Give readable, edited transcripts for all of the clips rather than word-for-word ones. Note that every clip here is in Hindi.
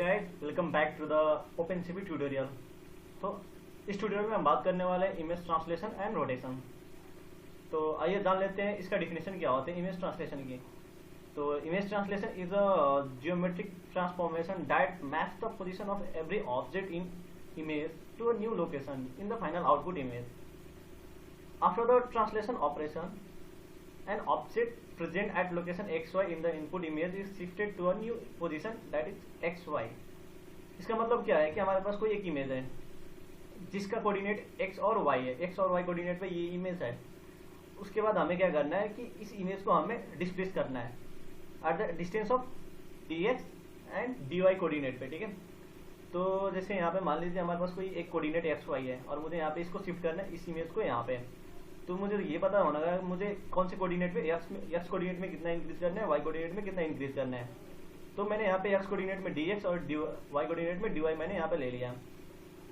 Guys, welcome back to the OpenCV tutorial. तो इस ट्यूटोरियल में हम बात करने वाले हैं इमेज ट्रांसलेशन एंड रोटेशन। तो आइए जान लेते हैं इसका डिफिनेशन क्या होता है इमेज ट्रांसलेशन की। तो image translation is a geometric transformation that maps the position of every object in image to a new location in the final output image. After the translation operation, an object present at location xy in the input image is shifted to a new position that is xy. इसका मतलब क्या है कि हमारे पास कोई एक इमेज है जिसका कोऑर्डिनेट x और y है, x और y कोऑर्डिनेट पे ये इमेज है। उसके बाद हमें क्या करना है कि इस इमेज को हमें डिस्प्लेस करना है at the distance of dx and dy coordinate पे, ठीक है। तो जैसे यहाँ पे मान लीजिए हमारे पास कोई एक कोऑर्डिनेट एक्स वाई है और मुझे यहाँ पे इसको शिफ्ट करना है इस इमेज को यहाँ पे। तो मुझे ये पता होना है मुझे कौन से कोऑर्डिनेट पे एक्स कोऑर्डिनेट में कितना इंक्रीज करना है, वाई कोऑर्डिनेट में कितना इंक्रीज करना है। तो मैंने यहाँ पे एक्स कोऑर्डिनेट में dx और वाई कोऑर्डिनेट में dy मैंने यहाँ पे ले लिया।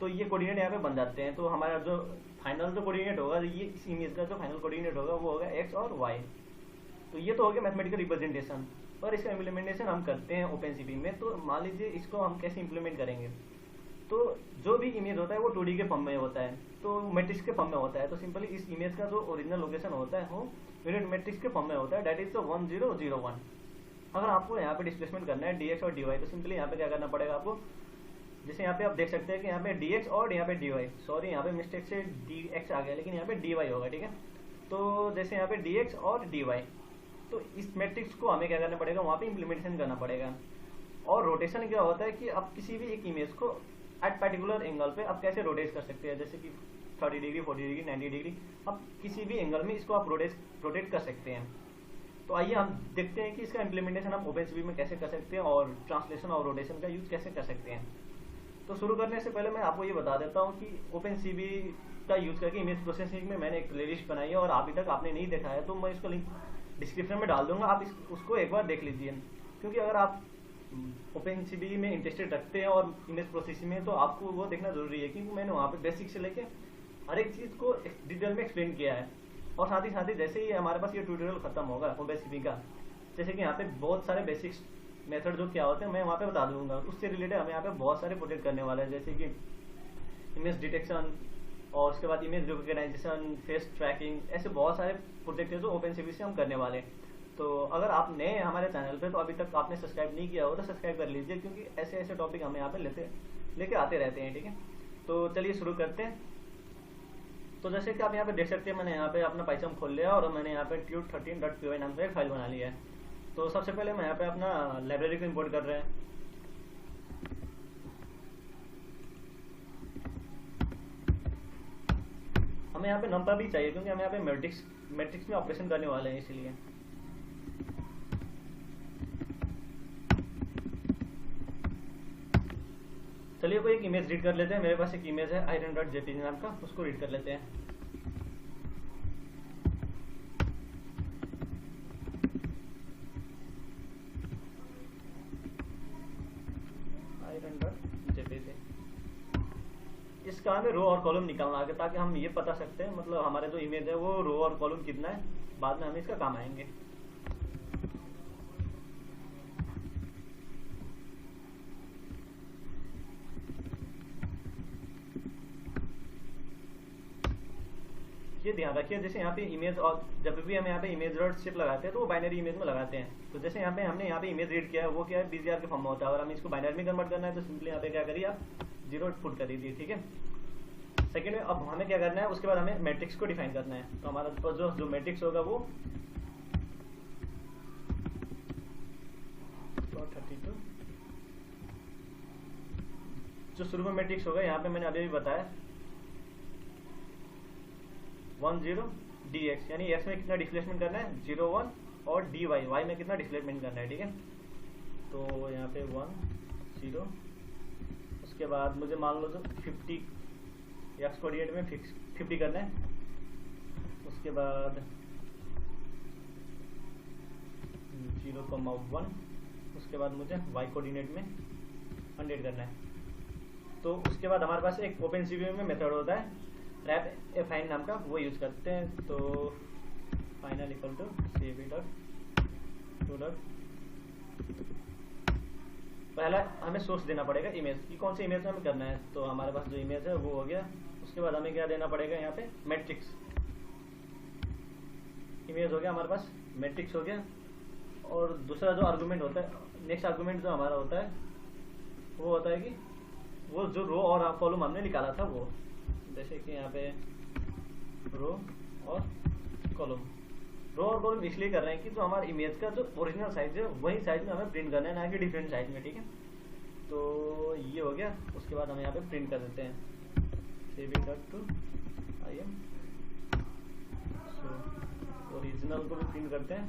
तो ये कोऑर्डिनेट यहाँ पे बन जाते हैं। तो हमारा जो फाइनल जो कोऑर्डिनेट होगा, ये इस इमेज का जो फाइनल कोऑर्डिनेट होगा वो होगा एक्स और वाई। तो ये तो हो गया मैथमेटिकल रिप्रेजेंटेशन। और इसका इम्प्लीमेंटेशन हम करते हैं ओपनसीवी में। तो मान लीजिए इसको हम कैसे इम्प्लीमेंट करेंगे। तो जो भी इमेज होता है वो 2D के फॉर्म में होता है, तो मैट्रिक्स के फॉर्म में होता है। तो सिंपली इस इमेज का जो ओरिजिनल लोकेशन होता है वो यूनिट मैट्रिक्स के फॉर्म में होता है, दैट इज 1 0 0 1। अगर आपको यहाँ पे डिस्प्लेसमेंट करना है dx और dy, तो सिंपली यहाँ पे क्या करना पड़ेगा आपको। जैसे यहाँ पे आप देख सकते हैं कि यहाँ पे dx और यहाँ पे dy, सॉरी यहाँ पे मिस्टेक से dx आ गया, लेकिन यहाँ पे dy होगा, ठीक है। तो जैसे यहाँ पे dx और dy, तो इस मैट्रिक्स को हमें क्या करना पड़ेगा, वहाँ पे इम्प्लीमेंटेशन करना पड़ेगा। और रोटेशन क्या होता है कि आप किसी भी एक इमेज को एट पर्टिकुलर एंगल पे आप कैसे रोटेट कर सकते हैं, जैसे कि 30 डिग्री, 40 डिग्री, 90 डिग्री, आप किसी भी एंगल में इसको आप रोटेट कर सकते हैं। तो आइए हम देखते हैं कि इसका इम्प्लीमेंटेशन हम ओपनसीवी में कैसे कर सकते हैं और ट्रांसलेशन और रोटेशन का यूज कैसे कर सकते हैं। तो शुरू करने से पहले मैं आपको ये बता देता हूँ कि ओपनसीवी का यूज करके इमेज प्रोसेसिंग में मैंने एक प्लेलिस्ट बनाई है और अभी तक आपने नहीं देखा है तो मैं इसका लिंक डिस्क्रिप्शन में डाल दूंगा, आप उसको एक बार देख लीजिए। क्योंकि अगर आप ओपनसीवी में इंटरेस्टेड रखते हैं और इमेज प्रोसेसिंग में, तो आपको वो देखना जरूरी है, क्योंकि मैंने वहाँ पे बेसिक से लेके हर एक चीज़ को डिटेल में एक्सप्लेन किया है। और साथ ही जैसे ही हमारे पास ये ट्यूटोरियल खत्म होगा ओपनसीवी का, जैसे कि यहाँ पे बहुत सारे बेसिक्स मेथड जो क्या होते हैं मैं वहाँ पे बता दूंगा। उससे रिलेटेड हमें यहाँ पे बहुत सारे प्रोजेक्ट करने वाले हैं, जैसे कि इमेज डिटेक्शन और उसके बाद इमेज रिकॉग्नाइजेशन, फेस ट्रैकिंग, ऐसे बहुत सारे प्रोजेक्ट है जो ओपनसीवी से हम करने वाले हैं। तो अगर आप नए हैं हमारे चैनल पे तो अभी तक आपने सब्सक्राइब नहीं किया हो तो सब्सक्राइब कर लीजिए, क्योंकि ऐसे ऐसे टॉपिक हम यहाँ पे लेके आते रहते हैं, ठीक है। तो चलिए शुरू करते हैं। तो जैसे कि आप यहाँ पे देख सकते हैं, मैंने यहाँ पे अपना पाइथन खोल लिया और मैंने यहाँ पे tut13.py नाम से एक फाइल बना लिया है। तो सबसे पहले मैं यहाँ पे अपना लाइब्रेरी को इम्पोर्ट कर रहे हैं। हमें यहाँ पे नंबर भी चाहिए क्योंकि हम यहाँ पे मैट्रिक्स में ऑपरेशन करने वाले हैं, इसलिए। चलिए कोई एक इमेज रीड कर लेते हैं। मेरे पास एक इमेज है iron.jpg नाम का, उसको रीड कर लेते हैं। iron.jpg इसका हमें रो और कॉलम निकालना आगे, ताकि हम ये पता सकते हैं मतलब हमारे जो इमेज है वो रो और कॉलम कितना है, बाद में हमें इसका काम आएंगे। ये ध्यान रखिए, जैसे यहाँ पे इमेज, और जब भी हम यहाँ पे इमेज डॉट शिप लगाते हैं तो वो बाइनरी इमेज में लगाते हैं। तो जैसे यहाँ पे हमने यहाँ पे इमेज रीड किया है वो क्या है, BGR के फॉर्म में होता है। और हमें इसको बाइनरी में कन्वर्ट करना है तो सिंपली यहाँ पे क्या करिए आप 0 पुट कर दीजिए, ठीक है। सेकेंड में अब हमें क्या करना है, उसके बाद हमें मैट्रिक्स को डिफाइन करना है। तो हमारा पास जो मैट्रिक्स होगा वो 32 जो शुरू में मैट्रिक्स होगा, यहाँ पे मैंने अभी भी बताया 1 0 dx, यानी x में कितना डिस्प्लेसमेंट करना है 0 1, और dy y में कितना डिस्प्लेसमेंट करना है, ठीक है। तो यहाँ पे 1 0, उसके बाद मुझे मान लो जो 50 x कोऑर्डिनेट में 50 करना है, उसके बाद 0,1, उसके बाद मुझे y कोऑर्डिनेट में 100 करना है। तो उसके बाद हमारे पास एक ओपनसीवी में मेथड होता है रैप फाइन नाम का, वो यूज करते हैं। तो final equal to cv dot पहला हमें सोर्स देना पड़ेगा इमेज की, कौन सी इमेज में हमें करना है। तो हमारे पास जो इमेज है वो हो गया। उसके बाद हमें क्या देना पड़ेगा यहाँ पे, मैट्रिक्स। इमेज हो गया हमारे पास, मैट्रिक्स हो गया। और दूसरा जो आर्गुमेंट होता है, नेक्स्ट आर्गुमेंट जो हमारा होता है वो होता है कि वो जो रो और कॉलम हमने निकाला था वो, जैसे कि यहाँ पे रो और कॉलम। रो और कॉलम इसलिए कर रहे हैं कि जो हमारे इमेज का जो ओरिजिनल साइज है वही साइज में हमें प्रिंट करना है, ना कि डिफरेंट साइज में, ठीक है। तो ये हो गया। उसके बाद हम यहाँ पे प्रिंट कर देते हैं cv.to.im। सो ओरिजिनल को भी प्रिंट करते हैं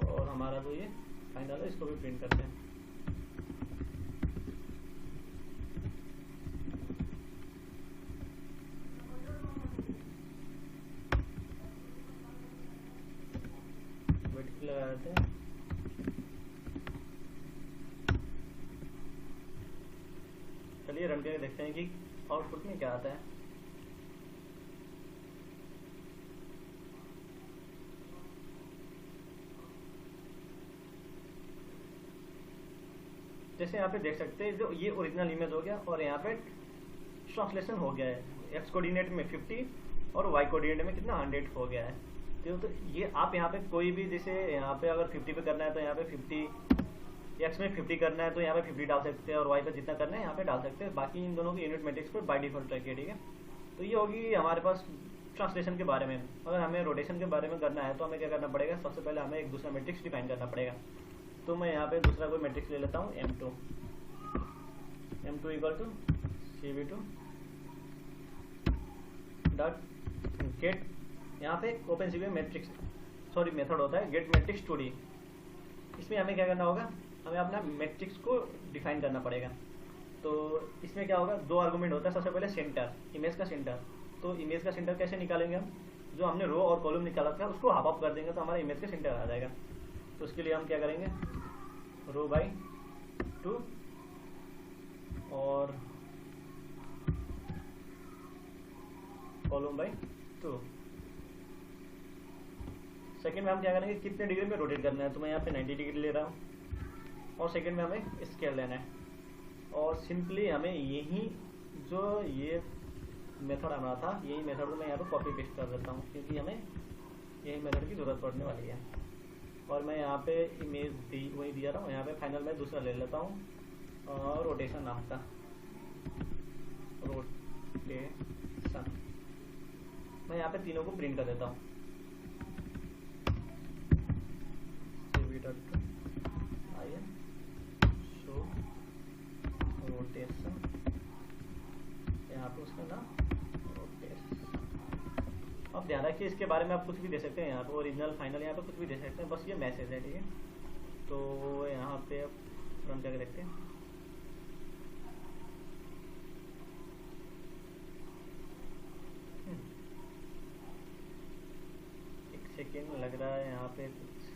और हमारा जो ये फाइनल है इसको भी प्रिंट करते हैं। लगा देते हैं। चलिए रन करके देखते हैं कि आउटपुट में क्या आता है। जैसे यहाँ पे देख सकते हैं जो ये ओरिजिनल इमेज हो गया और यहाँ पे ट्रांसलेशन हो गया है। एक्स कोऑर्डिनेट में 50 और वाई कोऑर्डिनेट में कितना 100 हो गया है। तो ये आप यहाँ पे कोई भी, जैसे यहाँ पे अगर 50 पे करना है तो यहाँ पे 50, एक्स में 50 करना है तो यहाँ पे 50 डाल सकते हैं और वाई पे जितना करना है यहाँ पे डाल सकते हैं। बाकी इन दोनों की यूनिट मैट्रिक्स पर बाय डिफॉल्ट रखिए, ठीक है। तो ये होगी हमारे पास ट्रांसलेशन के बारे में। अगर हमें रोटेशन के बारे में करना है तो हमें क्या करना पड़ेगा, सबसे पहले हमें एक दूसरा मैट्रिक्स डिफाइन करना पड़ेगा। तो मैं यहाँ पे दूसरा कोई मैट्रिक्स ले लेता हूँ, m2 equal to cv2 dot gate. यहाँ पे ओपन सीवी मैट्रिक्स मेथड होता है गेट मैट्रिक्स 2D। इसमें हमें क्या करना होगा, हमें अपना मैट्रिक्स को डिफाइन करना पड़ेगा। तो इसमें क्या होगा, दो आर्गुमेंट होता है। सबसे पहले सेंटर, इमेज का सेंटर। तो इमेज का सेंटर कैसे निकालेंगे हम, जो हमने रो और कॉलम निकाला था उसको हाफ अप कर देंगे तो हमारा इमेज का सेंटर आ जाएगा। तो उसके लिए हम क्या करेंगे, रो बाई 2 और कॉलम बाई 2। सेकंड में हम क्या करेंगे, कितने डिग्री में रोटेट करना है। तो मैं यहाँ पे 90 डिग्री ले रहा हूँ और सेकंड में हमें स्केल लेना है। और सिंपली हमें यही जो ये मेथड हमारा था, यही मेथड को मैं यहाँ पे कॉपी पेस्ट कर देता हूँ क्योंकि हमें यही मेथड की जरूरत पड़ने वाली है। और मैं यहाँ पे इमेज वही दिया रहा हूँ। यहाँ पे फाइनल में दूसरा ले लेता हूँ और रोटेशन नाम का, रोटेशन। मैं यहाँ पे तीनों को प्रिंट कर देता हूँ। शो रोटेशन, यहाँ पे उसका नाम रोटेशन। अब ध्यान रखिए इसके बारे में आप कुछ भी दे सकते हैं। यहाँ पे ओरिजिनल फाइनल यहाँ पे कुछ भी दे सकते हैं, बस ये मैसेज है, ठीक है। तो यहाँ पे अब रन करके देखते हैं। एक सेकेंड लग रहा है यहाँ पे कुछ,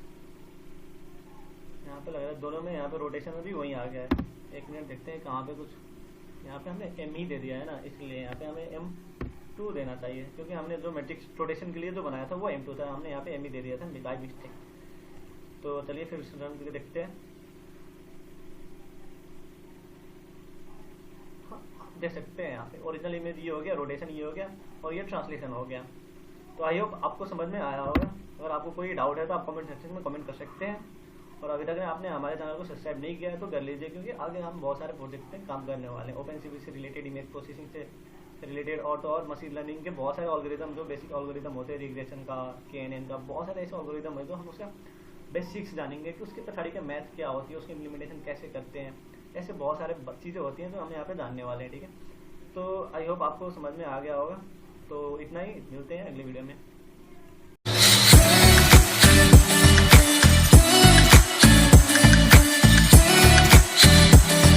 यहाँ पे लग रहा है दोनों में, यहाँ पे रोटेशन में भी वही आ गया है। एक मिनट देखते हैं कहाँ पे कुछ, यहाँ पे हमने m ही दे दिया है ना, इसलिए यहाँ पे हमें m2 देना चाहिए क्योंकि हमने जो मैट्रिक्स रोटेशन के लिए जो बनाया था वो m2 था, हमने यहाँ पे m ही दे दिया था बाय मिस्टेक। तो चलिए फिर रन करके देखते हैं। हाँ, देख सकते हैं यहाँ पे ओरिजिनल इमेज ये हो गया, रोटेशन ये हो गया और ये ट्रांसलेशन हो गया। तो आई होप आपको समझ में आया होगा। अगर आपको कोई डाउट है तो आप कमेंट सेक्शन में कमेंट कर सकते हैं। और अभी तक आपने हमारे चैनल को सब्सक्राइब नहीं किया है तो कर लीजिए क्योंकि आगे हम बहुत सारे प्रोजेक्ट पे काम करने वाले हैं। ओपनसीवी से रिलेटेड, इमेज प्रोसेसिंग से रिलेटेड और मशीन लर्निंग के बहुत सारे एल्गोरिदम, जो बेसिक एल्गोरिदम होते हैं, रिग्रेशन का, KNN का, बहुत सारे ऐसे एल्गोरिदम है जो हम उसका बेसिक्स जानेंगे कि उसके पछाड़ी का मैथ क्या होती है, उसकी इम्प्लीमेंटेशन कैसे करते हैं। ऐसे बहुत सारे चीज़ें होती हैं जो हम यहाँ पे जानने वाले हैं, ठीक है। तो आई होप आपको समझ में आ गया होगा। तो इतना ही, मिलते हैं अगले वीडियो में।